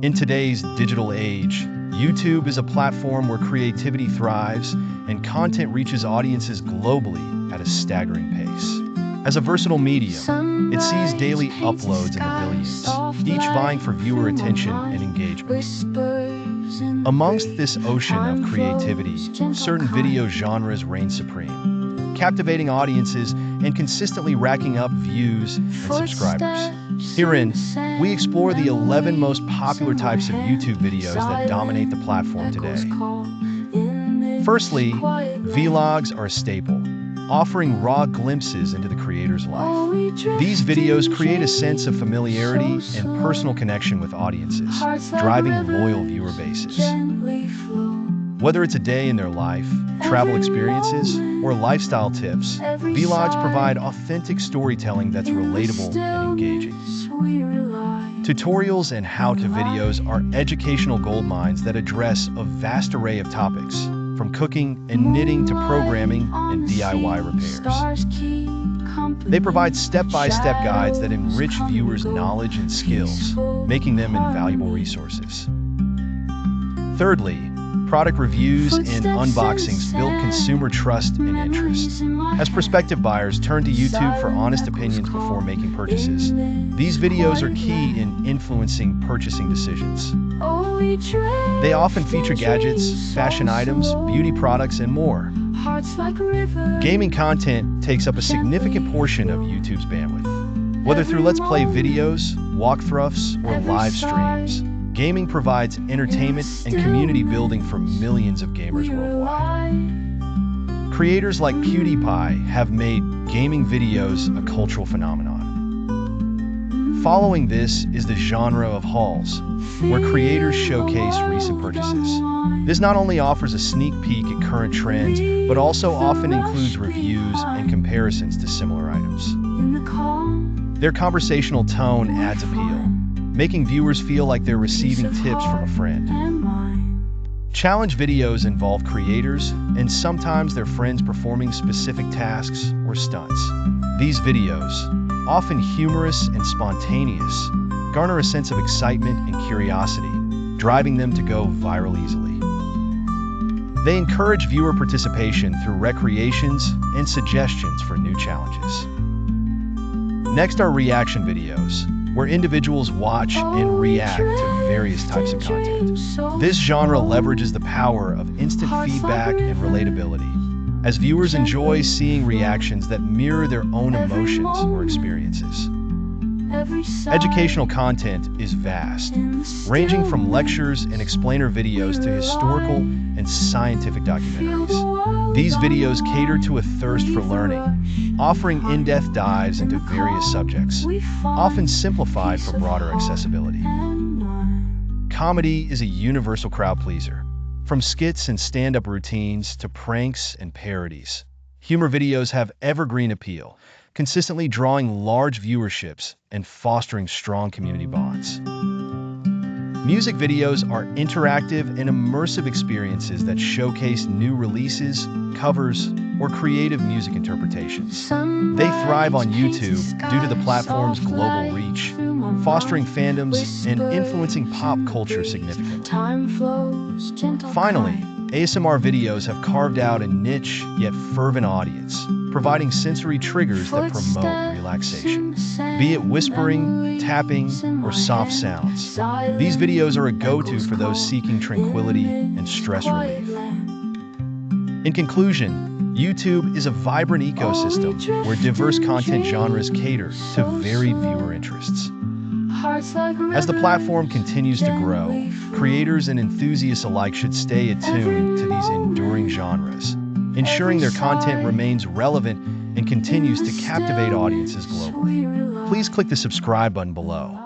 In today's digital age, YouTube is a platform where creativity thrives and content reaches audiences globally at a staggering pace. As a versatile medium, it sees daily uploads in the billions, each vying for viewer attention and engagement. Amongst this ocean of creativity, certain video genres reign supreme, captivating audiences and consistently racking up views and subscribers. Herein, we explore the 11 most popular types of YouTube videos that dominate the platform today. Firstly, vlogs are a staple, offering raw glimpses into the creator's life. These videos create a sense of familiarity and personal connection with audiences, driving loyal viewer bases. Whether it's a day in their life, travel experiences, or lifestyle tips, vlogs provide authentic storytelling that's relatable and engaging. Tutorials and how-to videos are educational goldmines that address a vast array of topics, from cooking and knitting to programming and DIY repairs. They provide step-by-step guides that enrich viewers' knowledge and skills, making them invaluable resources. Thirdly, product reviews and unboxings build consumer trust and interest. As prospective buyers turn to YouTube for honest opinions before making purchases, these videos are key in influencing purchasing decisions. They often feature gadgets, fashion items, beauty products, and more. Gaming content takes up a significant portion of YouTube's bandwidth. Whether through Let's Play videos, walkthroughs, or live streams, gaming provides entertainment and community building for millions of gamers worldwide. Creators like PewDiePie have made gaming videos a cultural phenomenon. Following this is the genre of hauls, where creators showcase recent purchases. This not only offers a sneak peek at current trends, but also often includes reviews and comparisons to similar items. Their conversational tone adds appeal, making viewers feel like they're receiving tips from a friend. Challenge videos involve creators and sometimes their friends performing specific tasks or stunts. These videos, often humorous and spontaneous, garner a sense of excitement and curiosity, driving them to go viral easily. They encourage viewer participation through recreations and suggestions for new challenges. Next are reaction videos, where individuals watch and react to various types of content. This genre leverages the power of instant feedback and relatability, as viewers enjoy seeing reactions that mirror their own emotions or experiences. Educational content is vast, ranging from lectures and explainer videos to historical and scientific documentaries. These videos cater to a thirst for learning, offering in-depth dives into various subjects, often simplified for broader accessibility. Comedy is a universal crowd pleaser, from skits and stand-up routines to pranks and parodies. Humor videos have evergreen appeal, consistently drawing large viewerships and fostering strong community bonds. Music videos are interactive and immersive experiences that showcase new releases, covers, or creative music interpretations. They thrive on YouTube due to the platform's global reach, fostering fandoms and influencing pop culture significantly. Finally, ASMR videos have carved out a niche yet fervent audience, providing sensory triggers that promote relaxation. Be it whispering, tapping, or soft sounds, these videos are a go-to for those seeking tranquility and stress relief. In conclusion, YouTube is a vibrant ecosystem where diverse content genres cater to varied viewer interests. As the platform continues to grow, creators and enthusiasts alike should stay attuned to these enduring genres, ensuring their content remains relevant and continues to captivate audiences globally. Please click the subscribe button below